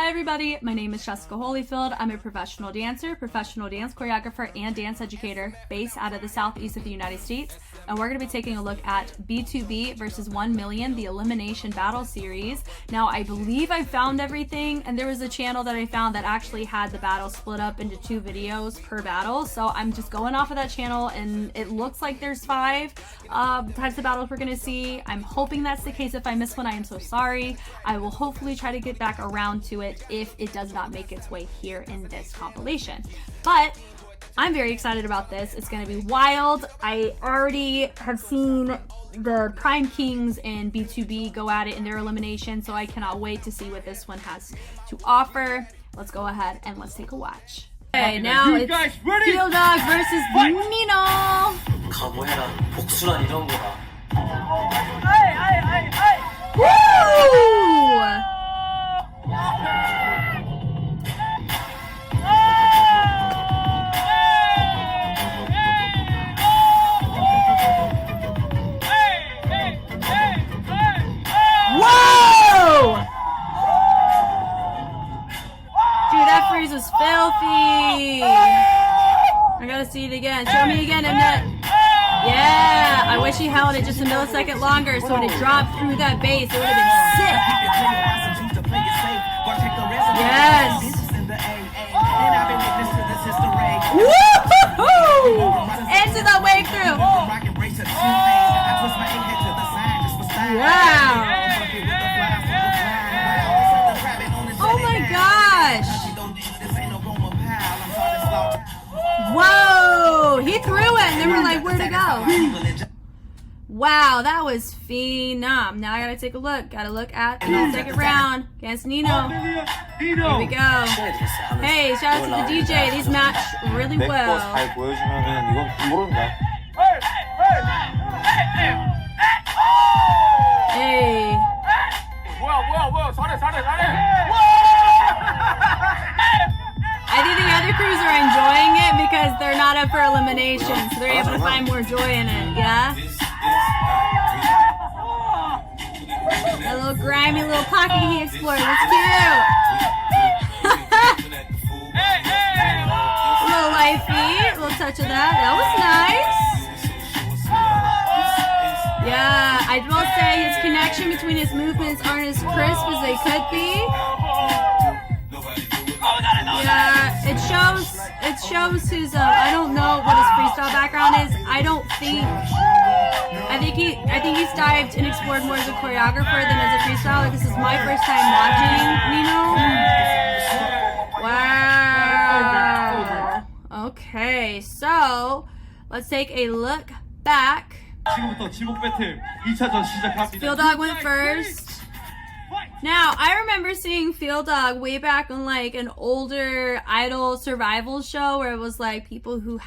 Hi everybody, my name is Jessica Holyfield. I'm a professional dancer, professional dance choreographer, and dance educator based out of the southeast of the United States. And we're going to be taking a look at B2B versus 1 million, the Elimination Battle series. Now, I believe I found everything, and there was a channel that I found that actually had the battle split up into 2 videos per battle. So I'm just going off of that channel, and it looks like there's 5 types of battles we're going to see. I'm hoping that's the case. If I miss one, I am so sorry. I will hopefully try to get back around to it if it does not make its way here in this compilation. But I'm very excited about this. It's going to be wild. I already have seen the Prime Kings and B2B go at it in their elimination, so I cannot wait to see what this one has to offer. Let's go ahead and let's take a watch. Okay, now it's FEELDOG versus NINO. 각오해라. 복수란 이런 거다. Woo! Whoa! Dude, that freeze was filthy. I gotta see it again. Show me again, Mnet. Yeah, I wish he held it just a millisecond longer, so when it dropped through that base, it would have been sick. Yes. Woo-hoo-hoo! Into the wave through. Wow. Oh my gosh. Whoa, he threw it and then we're like, where'd it go? Wow, that was phenom. Now I gotta take a look. Gotta look at the second round against NINO. Here we go. Hey, shout out to the DJ. These match really well. Hey. I think the other crews are enjoying it because they're not up for elimination, so they're able to find more joy in it, yeah? A little grimy little pocket he explored, that's cute! A little light feet, a little touch of that was nice! Yeah, I will say his connection between his movements aren't as crisp as they could be. Yeah, it shows his, I don't know what his freestyle background is. I think he's dived and explored more as a choreographer than as a freestyler. This is my first time watching NINO. Wow. Okay, so let's take a look back. FEELDOG went first. Now, I remember seeing FEELDOG way back on like an older idol survival show where it was like people who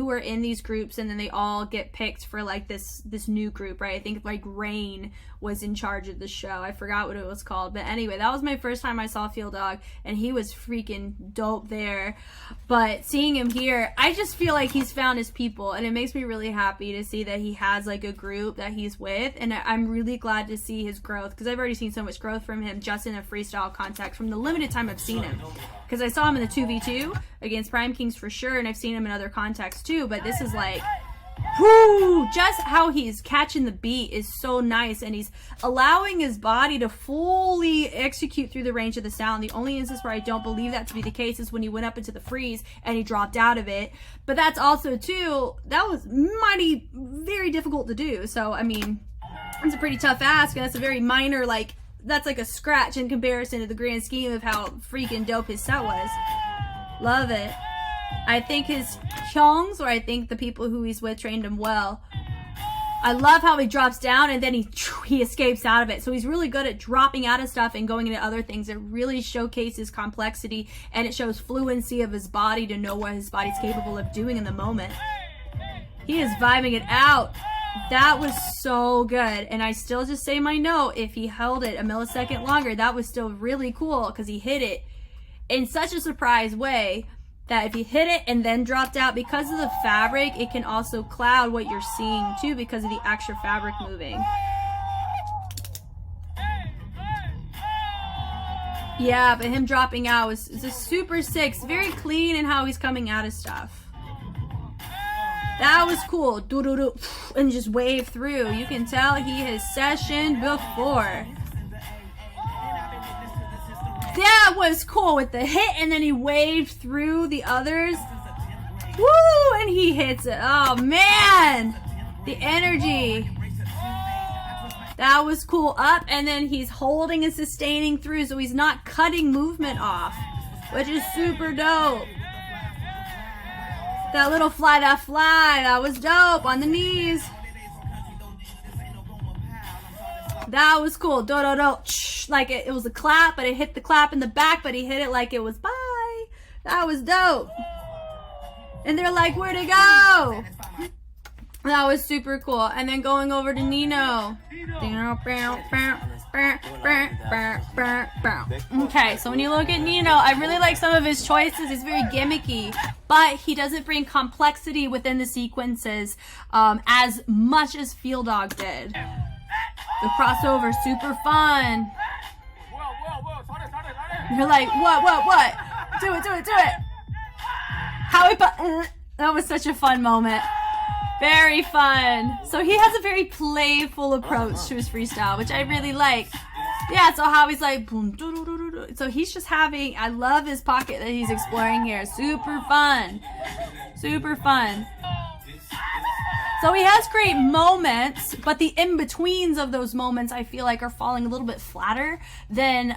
are in these groups and then they all get picked for like this new group, right? I think like Rain was in charge of the show. I forgot what it was called. But anyway, that was my first time I saw FEELDOG and he was freaking dope there. But seeing him here, I just feel like he's found his people and it makes me really happy to see that he has like a group that he's with, and I'm really glad to see his growth because I've already seen so much growth from him just in a freestyle context from the limited time I've seen him, because I saw him in the 2v2 against Prime Kings for sure, and I've seen him in other contexts too, but this is like, whoo, just how he's catching the beat is so nice, and he's allowing his body to fully execute through the range of the sound. The only instance where I don't believe that to be the case is when he went up into the freeze and he dropped out of it, but that's also too, that was very difficult to do. So I mean, it's a pretty tough ask, and that's a very minor, like, that's like a scratch in comparison to the grand scheme of how freaking dope his set was. Love it. I think his kyongs, or I think the people who he's with, trained him well. I love how he drops down and then he escapes out of it. So he's really good at dropping out of stuff and going into other things. It really showcases complexity, and it shows fluency of his body to know what his body's capable of doing in the moment. He is vibing it out. That was so good, and I still just say my note, if he held it a millisecond longer, that was still really cool because he hit it in such a surprise way that if you hit it and then dropped out, because of the fabric, it can also cloud what you're seeing too because of the extra fabric moving. Yeah, but him dropping out was just super sick. Very clean in how he's coming out of stuff. That was cool. Do-do-do. And just wave through. You can tell he has sessioned before. That was cool with the hit, and then he waved through the others. Woo! And he hits it. Oh, man! The energy. That was cool. Up, and then he's holding and sustaining through, so he's not cutting movement off, which is super dope. That little fly, that was dope on the knees. That was cool. Do-do-do. Like it was a clap, but it hit the clap in the back, but he hit it like it was bye. That was dope. And they're like, where'd it go? That was super cool. And then going over to NINO. Okay, so when you look at NINO, I really like some of his choices. He's very gimmicky, but he doesn't bring complexity within the sequences as much as FEELDOG did. The crossover, super fun. You're like, what? Do it. How that was such a fun moment. Very fun. So he has a very playful approach to his freestyle, which I really like. Yeah, so how he's like, boom, so he's just having, I love his pocket that he's exploring here. Super fun. Super fun. So he has great moments, but the in-betweens of those moments I feel like are falling a little bit flatter than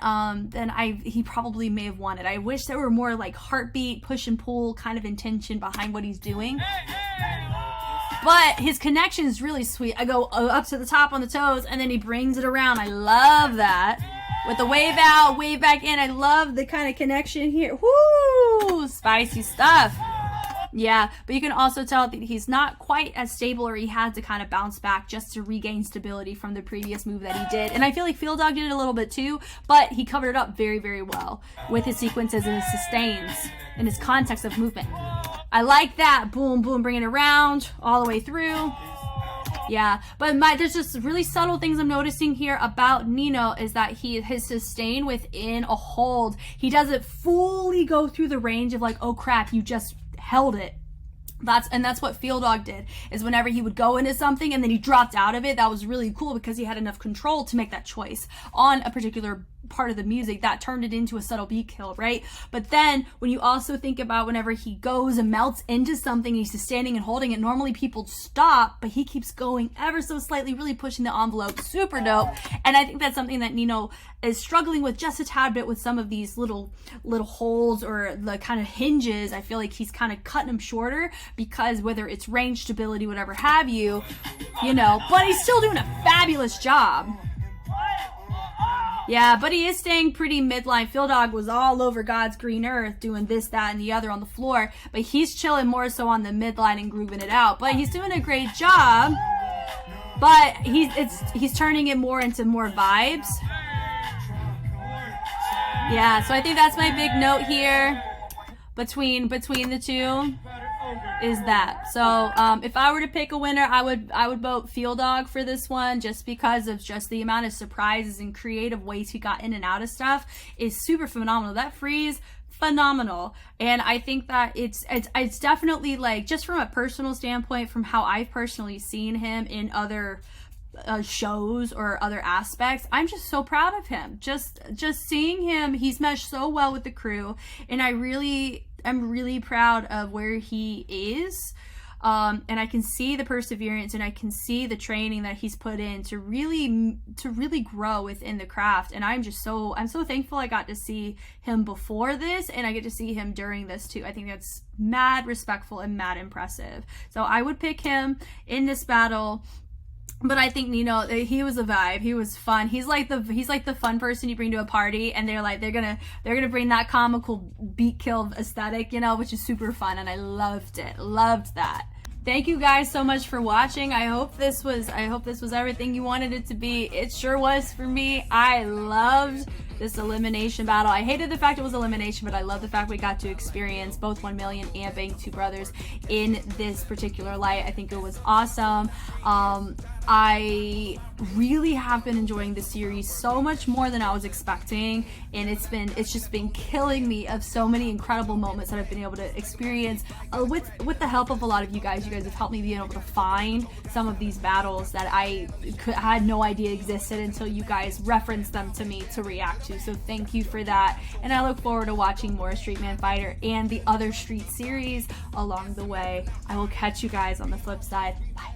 he probably may have wanted. I wish there were more like heartbeat, push and pull kind of intention behind what he's doing. But his connection is really sweet. I go up to the top on the toes, and then he brings it around. I love that. With the wave out, wave back in. I love the kind of connection here. Woo! Spicy stuff. Yeah, but you can also tell that he's not quite as stable, or he had to kind of bounce back just to regain stability from the previous move that he did. And I feel like FEELDOG did it a little bit too, but he covered it up very, very well with his sequences and his sustains and his context of movement. I like that. Boom, boom, bring it around all the way through. Yeah, but there's just really subtle things I'm noticing here about NINO is that his sustain within a hold, he doesn't fully go through the range of like, oh crap, you just held it. That's what FEELDOG did, is whenever he would go into something and then he dropped out of it, that was really cool because he had enough control to make that choice on a particular part of the music that turned it into a subtle beat kill, right? But then when you also think about whenever he goes and melts into something, he's just standing and holding it, normally people stop, but he keeps going ever so slightly, really pushing the envelope. Super dope. And I think that's something that NINO is struggling with just a tad bit with some of these little holes or the kind of hinges. I feel like he's kind of cutting them shorter because whether it's range, stability, whatever have you, but he's still doing a fabulous job. Yeah, but he is staying pretty midline. FEELDOG was all over God's green earth doing this, that, and the other on the floor, but he's chilling more so on the midline and grooving it out. But he's doing a great job, but he's turning it more into more vibes. Yeah, so I think that's my big note here between the two. Is that so? If I were to pick a winner, I would vote FEELDOG for this one, just because of just the amount of surprises and creative ways he got in and out of stuff is super phenomenal. That freeze, phenomenal. And I think that it's definitely, like, just from a personal standpoint, from how I've personally seen him in other shows or other aspects, I'm just so proud of him. Just seeing him, he's meshed so well with the crew, and I'm really proud of where he is. And I can see the perseverance and I can see the training that he's put in to really grow within the craft. And I'm so thankful I got to see him before this, and I get to see him during this too. I think that's mad respectful and mad impressive. So I would pick him in this battle. But I think NINO, he was a vibe. He was fun. He's like the fun person you bring to a party, and they're gonna bring that comical beat kill aesthetic, which is super fun, and I loved it. Loved that. Thank you guys so much for watching. I hope this was everything you wanted it to be. It sure was for me. I loved this elimination battle. I hated the fact it was elimination, but I love the fact we got to experience both 1 million and 뱅크투브라더스 in this particular light. I think it was awesome. I really have been enjoying the series so much more than I was expecting, and it's just been killing me of so many incredible moments that I've been able to experience with the help of a lot of you guys. You guys have helped me be able to find some of these battles that I had no idea existed until you guys referenced them to me to react to. So thank you for that, and I look forward to watching more Street Man Fighter and the other Street series along the way. I will catch you guys on the flip side. Bye.